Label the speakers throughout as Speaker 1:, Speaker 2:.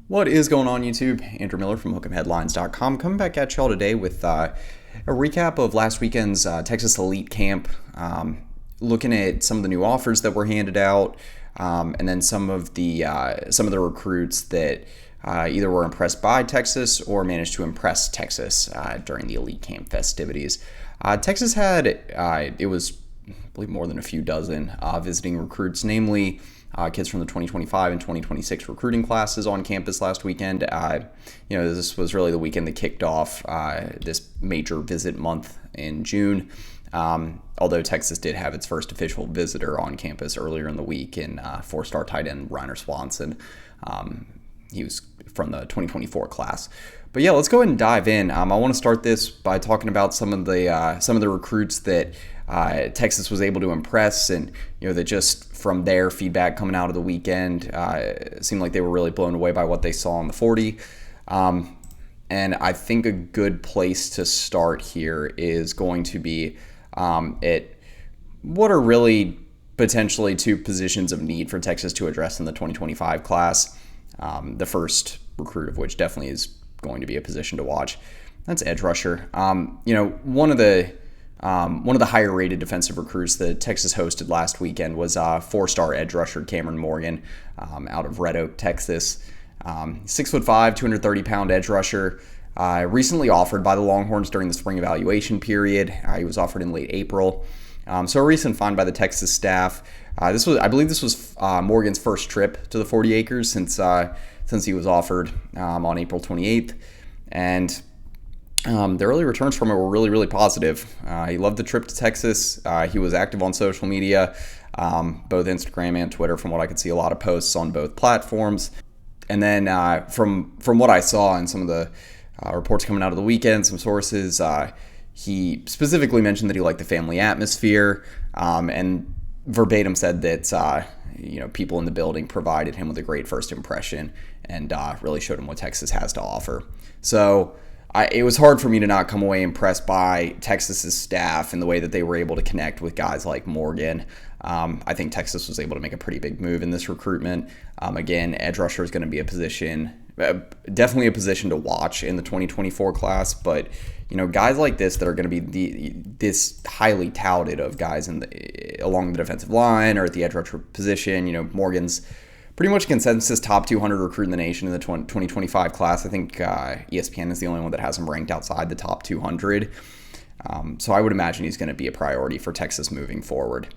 Speaker 1: What is going on, YouTube? Andrew Miller from Hook'emHeadlines.com coming back at y'all today with a recap of last weekend's Texas Elite Camp, looking at some of the new offers that were handed out, and then some of the recruits that either were impressed by Texas or managed to impress Texas during the Elite Camp festivities. Texas had it was, I believe, more than a few dozen visiting recruits, namely kids from the 2025 and 2026 recruiting classes on campus last weekend. This was really the weekend that kicked off this major visit month in June. Although Texas did have its first official visitor on campus earlier in the week in four-star tight end Reiner Swanson. He was from the 2024 class. But yeah, let's go ahead and dive in. I want to start this by talking about some of the recruits that Texas was able to impress, and that just from their feedback coming out of the weekend, seemed like they were really blown away by what they saw on the 40. And I think a good place to start here is going to be at what are really potentially two positions of need for Texas to address in the 2025 class. The first recruit of which definitely is going to be a position to watch. That's edge rusher. One of the higher rated defensive recruits that Texas hosted last weekend was four-star edge rusher Cameron Morgan out of Red Oak, Texas. 6'5", 230-pound edge rusher. Recently offered by the Longhorns during the spring evaluation period. He was offered in late April. So a recent find by the Texas staff. I believe this was Morgan's first trip to the 40 acres since he was offered on April 28th. And the early returns from it were really, really positive. He loved the trip to Texas. He was active on social media, both Instagram and Twitter, from what I could see, a lot of posts on both platforms. And then from what I saw in some of the reports coming out of the weekend, some sources, he specifically mentioned that he liked the family atmosphere, and verbatim said that people in the building provided him with a great first impression and really showed him what Texas has to offer. So it was hard for me to not come away impressed by Texas's staff and the way that they were able to connect with guys like Morgan. I think Texas was able to make a pretty big move in this recruitment. Again, edge rusher is going to be definitely a position to watch in the 2024 class, but guys like this that are going to be this highly touted of guys along the defensive line or at the edge rusher position. Morgan's pretty much consensus top 200 recruit in the nation in the 2025 class. I think ESPN is the only one that has him ranked outside the top 200. So I would imagine he's going to be a priority for Texas moving forward.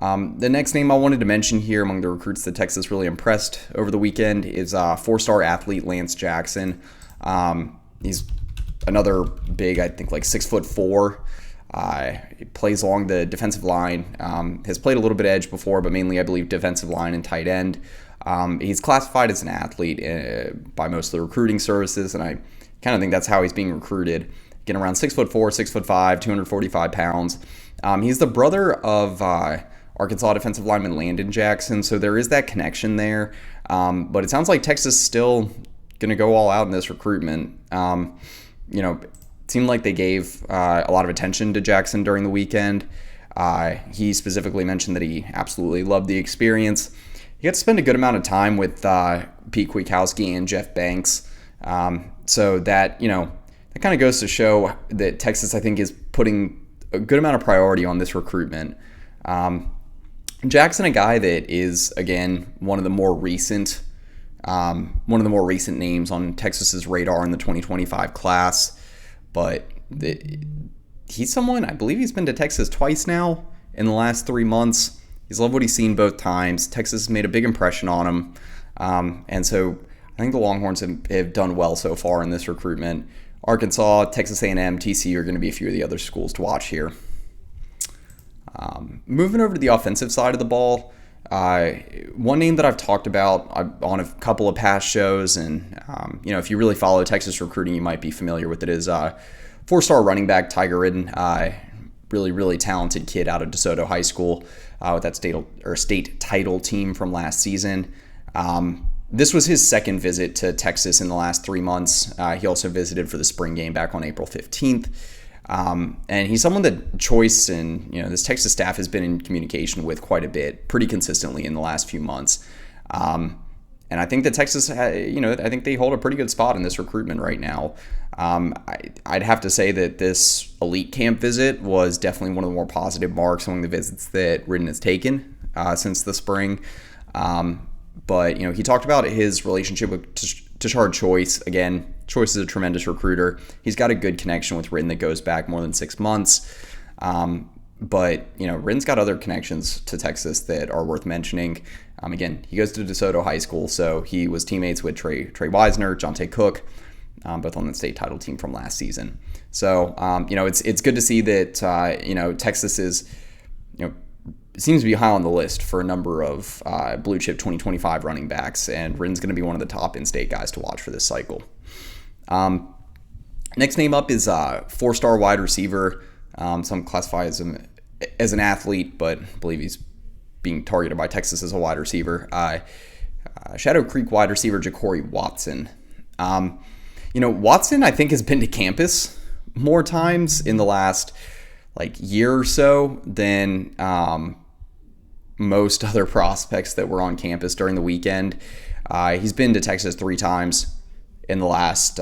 Speaker 1: The next name I wanted to mention here among the recruits that Texas really impressed over the weekend is four-star athlete Lance Jackson. He's another big, I think, like 6'4". He plays along the defensive line. Has played a little bit edge before, but mainly, I believe, defensive line and tight end. He's classified as an athlete by most of the recruiting services, and I kind of think that's how he's being recruited. Getting around 6'4", 6'5", 245 pounds. He's the brother of Arkansas defensive lineman Landon Jackson, so there is that connection there. But it sounds like Texas is still going to go all out in this recruitment. It seemed like they gave a lot of attention to Jackson during the weekend. He specifically mentioned that he absolutely loved the experience. He got to spend a good amount of time with Pete Kwiatkowski and Jeff Banks. So that kind of goes to show that Texas, I think, is putting a good amount of priority on this recruitment. Jackson, a guy that is, again, one of the more recent names on Texas's radar in the 2025 class, but he's someone, I believe he's been to Texas twice now in the last 3 months. He's loved what he's seen both times. Texas made a big impression on him, and so I think the Longhorns have done well so far in this recruitment. Arkansas, Texas A&M, TCU are going to be a few of the other schools to watch here. Moving over to the offensive side of the ball, one name that I've talked about on a couple of past shows, and if you really follow Texas recruiting, you might be familiar with it, is four-star running back Tiger Ridden. Really, really talented kid out of DeSoto High School with that state title team from last season. This was his second visit to Texas in the last 3 months. He also visited for the spring game back on April 15th. And he's someone that Choice and this Texas staff has been in communication with quite a bit, pretty consistently in the last few months. And I think that Texas, I think they hold a pretty good spot in this recruitment right now. I'd have to say that this elite camp visit was definitely one of the more positive marks among the visits that Ridden has taken since the spring. But he talked about his relationship with Tashard Choice. Again, Choice is a tremendous recruiter. He's got a good connection with Ridden that goes back more than 6 months. But Ridden's got other connections to Texas that are worth mentioning. Again, he goes to DeSoto High School, so he was teammates with Trey Wisner, Jonte Cook, both on the state title team from last season. So it's good to see that Texas is seems to be high on the list for a number of blue chip 2025 running backs, and Ridden's going to be one of the top in-state guys to watch for this cycle. Next name up is 4-star wide receiver. Some classify as an athlete, but I believe he's being targeted by Texas as a wide receiver. Shadow Creek wide receiver Ja'Cory Watson. Watson, I think, has been to campus more times in the last year or so than most other prospects that were on campus during the weekend. He's been to Texas 3 times in the last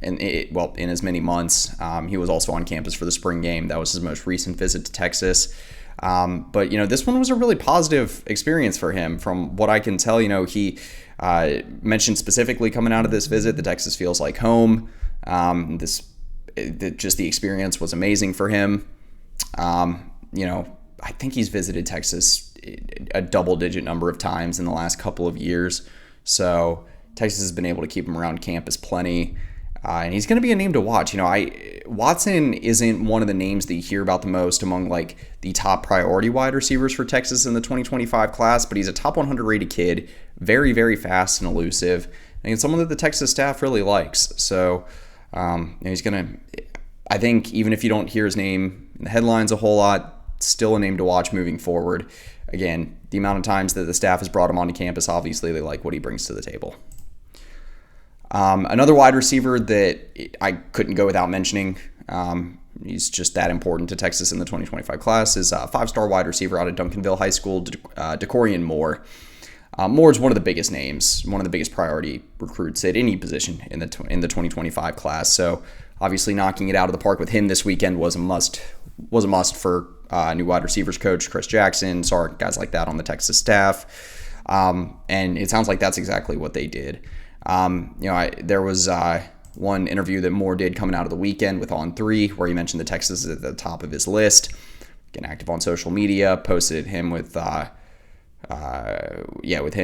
Speaker 1: in as many months. He was also on campus for the spring game. That was his most recent visit to Texas. But this one was a really positive experience for him. From what I can tell, he mentioned specifically coming out of this visit that Texas feels like home. Just the experience was amazing for him. I think he's visited Texas a double-digit number of times in the last couple of years. So Texas has been able to keep him around campus plenty. And he's going to be a name to watch. Watson isn't one of the names that you hear about the most among the top priority wide receivers for Texas in the 2025 class, but he's a top 100 rated kid, very, very fast and elusive, and it's someone that the Texas staff really likes. So he's going to, I think, even if you don't hear his name in the headlines a whole lot, still a name to watch moving forward. Again, the amount of times that the staff has brought him onto campus, obviously they like what he brings to the table. Another wide receiver that I couldn't go without mentioning, he's just that important to Texas in the 2025 class, is a 5-star wide receiver out of Duncanville High School, Decorian Moore. Moore's one of the biggest names, one of the biggest priority recruits at any position in the 2025 class. So obviously knocking it out of the park with him this weekend was a must for new wide receivers coach Chris Jackson, guys like that on the Texas staff. And it sounds like that's exactly what they did. There was one interview that Moore did coming out of the weekend with On3 where he mentioned that Texas is at the top of his list. Getting active on social media, posted him with him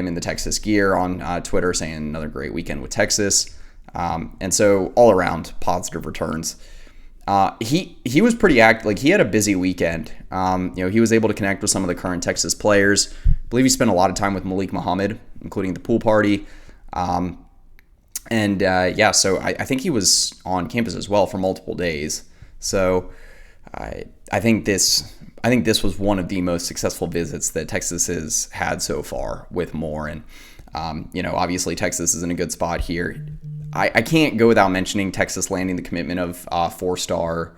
Speaker 1: in the Texas gear on Twitter, saying another great weekend with Texas. And so all around positive returns. He was pretty active. He had a busy weekend. He was able to connect with some of the current Texas players. I believe he spent a lot of time with Malik Muhammad, including the pool party. So I think he was on campus as well for multiple days. So I think this was one of the most successful visits that Texas has had so far with Moore. And, obviously Texas is in a good spot here. I can't go without mentioning Texas landing the commitment of 4-star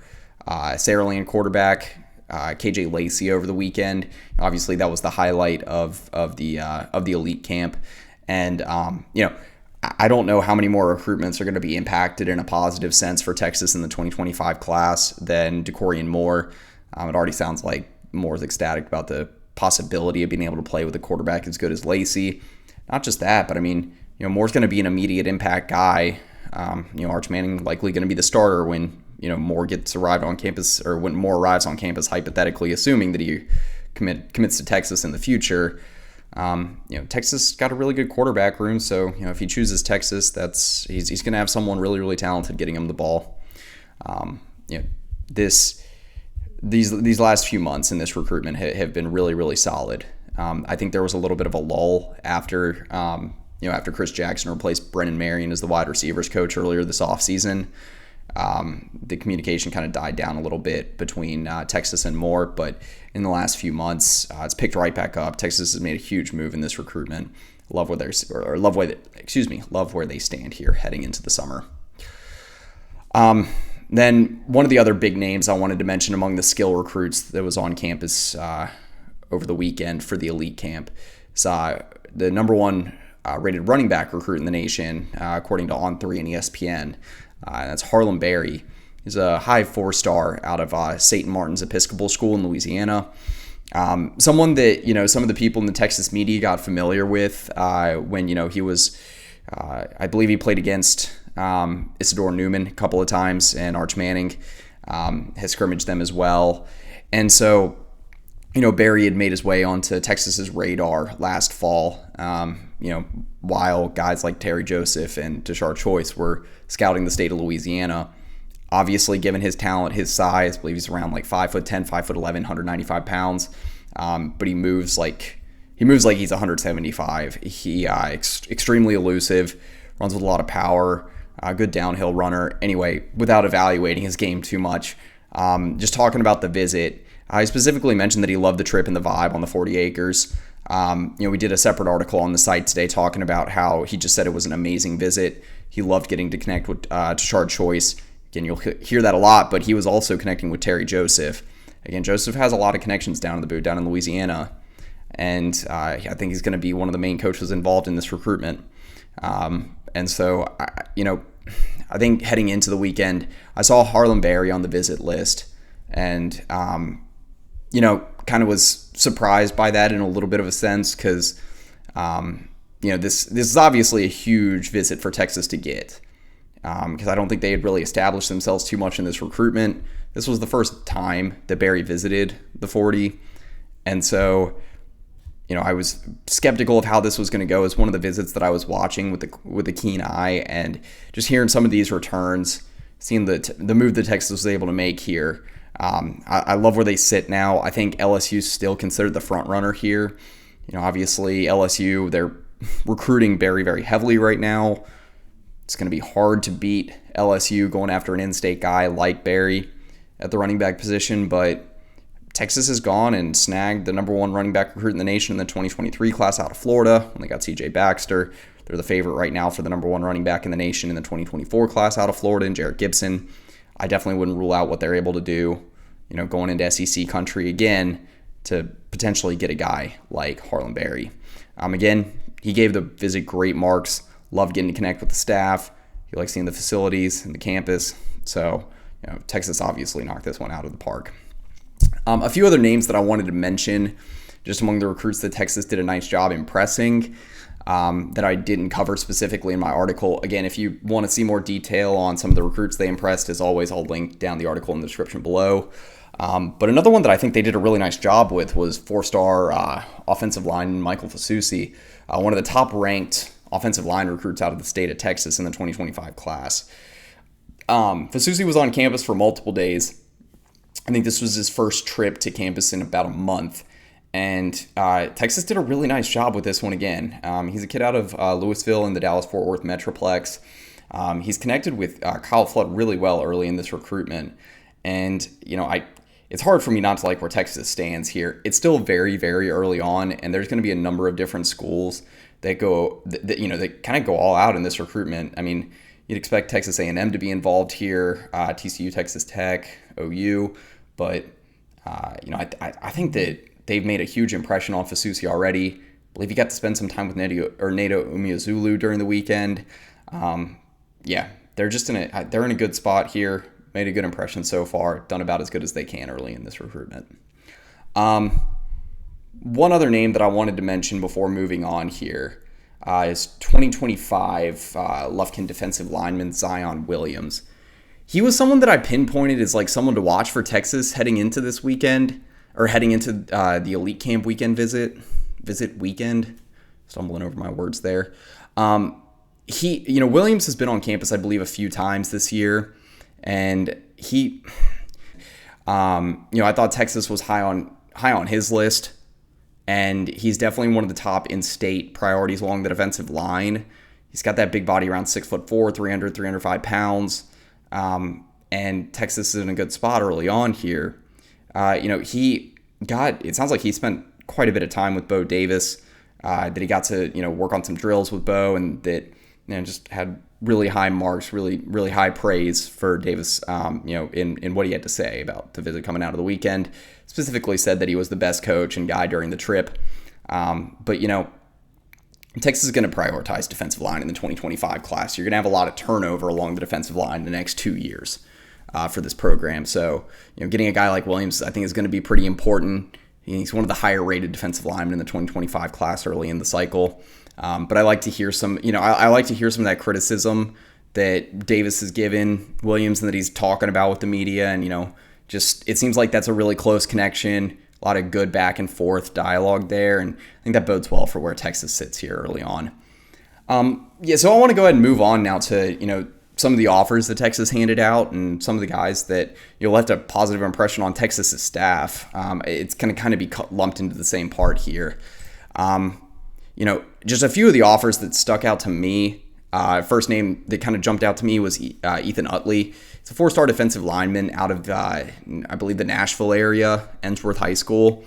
Speaker 1: Saraland quarterback KJ Lacey over the weekend. Obviously, that was the highlight of the elite camp, and I don't know how many more recruitments are going to be impacted in a positive sense for Texas in the 2025 class than Decorian Moore. It already sounds like Moore's ecstatic about the possibility of being able to play with a quarterback as good as Lacey. Not just that, but Moore's going to be an immediate impact guy. Arch Manning likely going to be the starter when Moore arrives on campus, or when Moore arrives on campus, hypothetically assuming that he commits to Texas in the future. Texas got a really good quarterback room, so if he chooses Texas, he's going to have someone really, really talented getting him the ball. These last few months in this recruitment have been really, really solid. I think there was a little bit of a lull after Chris Jackson replaced Brennan Marion as the wide receivers coach earlier this offseason. The communication kind of died down a little bit between Texas and Moore, but in the last few months, it's picked right back up. Texas has made a huge move in this recruitment. Love where they stand here heading into the summer. Then one of the other big names I wanted to mention among the skill recruits that was on campus over the weekend for the elite camp is the number one rated running back recruit in the nation, according to On3 and ESPN. That's Harlem Berry. He's a high 4-star out of St. Martin's Episcopal School in Louisiana. Someone that, some of the people in the Texas media got familiar with when, he was, I believe he played against Isidore Newman a couple of times, and Arch Manning has scrimmaged them as well. And so, Berry had made his way onto Texas's radar last fall, while guys like Terry Joseph and Tashard Choice were scouting the state of Louisiana. Obviously, given his talent, his size, I believe he's around like 5'10", 5'11", 195 pounds. But he moves like he's 175. He extremely elusive, runs with a lot of power, good downhill runner. Anyway, without evaluating his game too much, just talking about the visit, I specifically mentioned that he loved the trip and the vibe on the 40 acres. We did a separate article on the site today talking about how he just said it was an amazing visit. He loved getting to connect with Tashard Choice. Again, you'll hear that a lot, but he was also connecting with Terry Joseph. Again, Joseph has a lot of connections down in the boot, down in Louisiana, and I think he's going to be one of the main coaches involved in this recruitment. And so, I think heading into the weekend, I saw Harlem Berry on the visit list, and kind of was surprised by that in a little bit of a sense because, this is obviously a huge visit for Texas to get. Because I don't think they had really established themselves too much in this recruitment. This was the first time that Berry visited the 40. And so, I was skeptical of how this was going to go as one of the visits that I was watching with a keen eye, and just hearing some of these returns, seeing the move that Texas was able to make here. I love where they sit now. I think LSU's still considered the front runner here. Obviously LSU, they're recruiting Berry very heavily right now. It's going to be hard to beat LSU going after an in-state guy like Berry at the running back position, but Texas has gone and snagged the number one running back recruit in the nation in the 2023 class out of Florida when they got C.J. Baxter. They're the favorite right now for the number one running back in the nation in the 2024 class out of Florida, and Jarrett Gibson. I definitely wouldn't rule out what they're able to do, going into SEC country again to potentially get a guy like Harlem Berry. Again, he gave the visit great marks. Loved getting to connect with the staff. He likes seeing the facilities and the campus. So, Texas obviously knocked this one out of the park. A few other names that I wanted to mention, just among the recruits that Texas did a nice job impressing, that I didn't cover specifically in my article. Again, if you want to see more detail on some of the recruits they impressed, as always, I'll link down the article in the description below. But another one that I think they did a really nice job with was 4-star offensive lineman Michael Fasusi, one of the top-ranked offensive line recruits out of the state of Texas in the 2025 class. Fasusi was on campus for multiple days. I think this was his first trip to campus in about a month. And Texas did a really nice job with this one again. He's a kid out of Louisville in the Dallas-Fort Worth Metroplex. He's connected with Kyle Flood really well early in this recruitment. And, it's hard for me not to like where Texas stands here. It's still very, very early on, and there's going to be a number of different schools that kind of go all out in this recruitment. I mean, you'd expect Texas A&M to be involved here, TCU, Texas Tech, OU, but I think that they've made a huge impression on Fasusi already. I believe he got to spend some time with Nato Umeozulu during the weekend. They're in a good spot here. Made a good impression so far. Done about as good as they can early in this recruitment. One other name that I wanted to mention before moving on here is 2025 Lufkin defensive lineman Zion Williams. He was someone that I pinpointed as like someone to watch for Texas heading into this weekend, or heading into the Elite Camp weekend visit weekend. Stumbling over my words there. Williams has been on campus, I believe, a few times this year, and he, I thought Texas was high on his list. And he's definitely one of the top in-state priorities along the defensive line. He's got that big body, around 6'4", 305 pounds. And Texas is in a good spot early on here. It sounds like he spent quite a bit of time with Bo Davis, that he got to, work on some drills with Bo, and that, just had really high marks, really, really high praise for Davis, in what he had to say about the visit coming out of the weekend. Specifically said that he was the best coach and guy during the trip. But Texas is going to prioritize defensive line in the 2025 class. You're going to have a lot of turnover along the defensive line in the next 2 years for this program. So, getting a guy like Williams, I think, is going to be pretty important. He's one of the higher rated defensive linemen in the 2025 class early in the cycle. But I like to hear some, I like to hear some of that criticism that Davis has given Williams and that he's talking about with the media. And, just it seems like that's a really close connection. A lot of good back and forth dialogue there, and I think that bodes well for where Texas sits here early on. So I want to go ahead and move on now to some of the offers that Texas handed out and some of the guys that left a positive impression on Texas's staff. It's going to kind of be lumped into the same part here. Just a few of the offers that stuck out to me. First name that kind of jumped out to me was Ethan Utley. He's a 4-star defensive lineman out of, I believe, the Nashville area, Ensworth High School.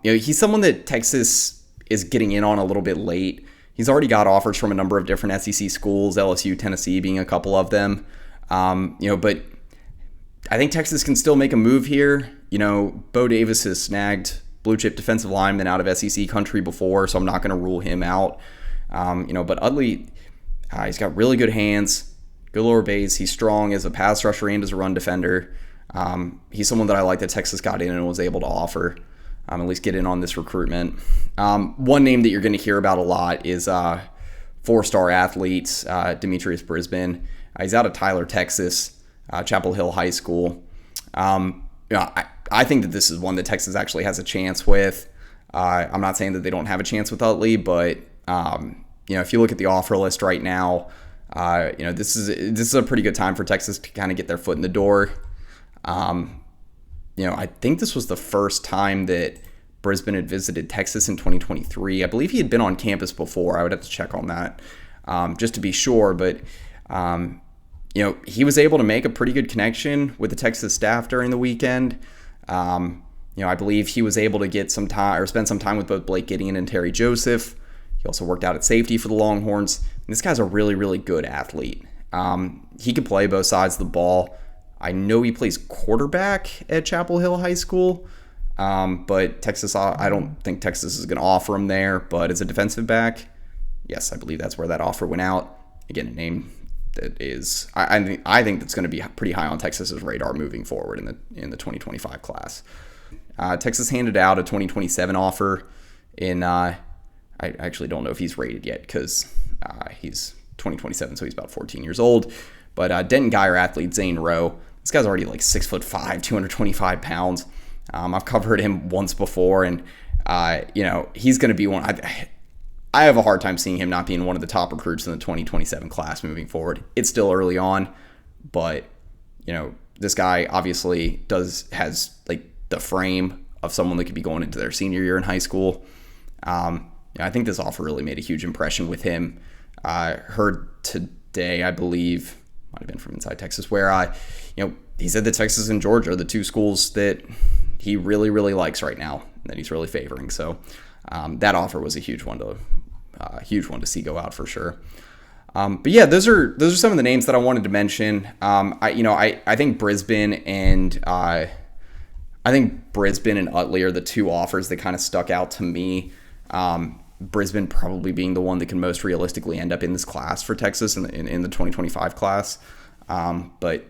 Speaker 1: He's someone that Texas is getting in on a little bit late. He's already got offers from a number of different SEC schools, LSU, Tennessee being a couple of them. But I think Texas can still make a move here. Bo Davis has snagged blue chip defensive linemen out of SEC country before, so I'm not going to rule him out. But Utley, he's got really good hands, good lower base. He's strong as a pass rusher and as a run defender. He's someone that I like that Texas got in and was able to offer, at least get in on this recruitment. One name that you're going to hear about a lot is 4-star athlete Demetrius Brisbane. He's out of Tyler, Texas, Chapel Hill High School. I think that this is one that Texas actually has a chance with. I'm not saying that they don't have a chance with Utley, but if you look at the offer list right now, this is a pretty good time for Texas to kind of get their foot in the door. I think this was the first time that Brisbane had visited Texas in 2023. I believe he had been on campus before. I would have to check on that just to be sure. But, he was able to make a pretty good connection with the Texas staff during the weekend. I believe he was able to get some time or spend some time with both Blake Gideon and Terry Joseph. He also worked out at safety for the Longhorns. And this guy's a really, really good athlete. He can play both sides of the ball. I know he plays quarterback at Chapel Hill High School, but Texas, I don't think Texas is going to offer him there. But as a defensive back, yes, I believe that's where that offer went out. Again, a name that is, I think that's going to be pretty high on Texas's radar moving forward in the 2025 class. Texas handed out a 2027 offer in. I actually don't know if he's rated yet because he's 2027, so he's about 14 years old. But Denton Geyer athlete Zane Rowe, this guy's already like 6'5", 225 pounds. I've covered him once before, and he's going to be one. I have a hard time seeing him not being one of the top recruits in the 2027 class moving forward. It's still early on, but this guy obviously has like the frame of someone that could be going into their senior year in high school. I think this offer really made a huge impression with him. I heard today, I believe, might have been from Inside Texas, where he said that Texas and Georgia are the two schools that he really, really likes right now, that he's really favoring. So that offer was a huge one to see go out for sure. But yeah, those are some of the names that I wanted to mention. I think Brisbane and Utley are the two offers that kind of stuck out to me. Brisbane probably being the one that can most realistically end up in this class for Texas in the 2025 class. But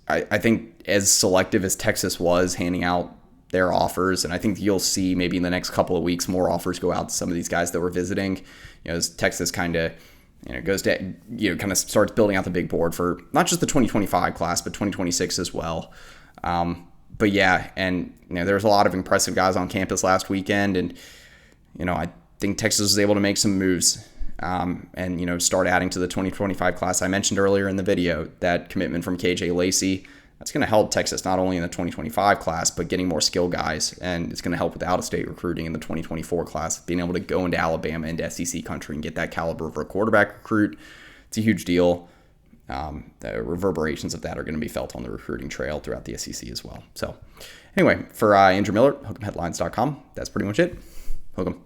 Speaker 1: I think as selective as Texas was handing out their offers, and I think you'll see maybe in the next couple of weeks more offers go out to some of these guys that were visiting. As Texas kind of goes to kind of starts building out the big board for not just the 2025 class but 2026 as well. But yeah, and there was a lot of impressive guys on campus last weekend, and I think Texas was able to make some moves and start adding to the 2025 class. I mentioned earlier in the video that commitment from KJ Lacey. That's going to help Texas not only in the 2025 class, but getting more skill guys, and it's going to help with out-of-state recruiting in the 2024 class. Being able to go into Alabama and SEC country and get that caliber of a quarterback recruit, it's a huge deal. The reverberations of that are going to be felt on the recruiting trail throughout the SEC as well. So anyway, for Andrew Miller, Hook'emHeadlines.com, that's pretty much it. Hook 'em.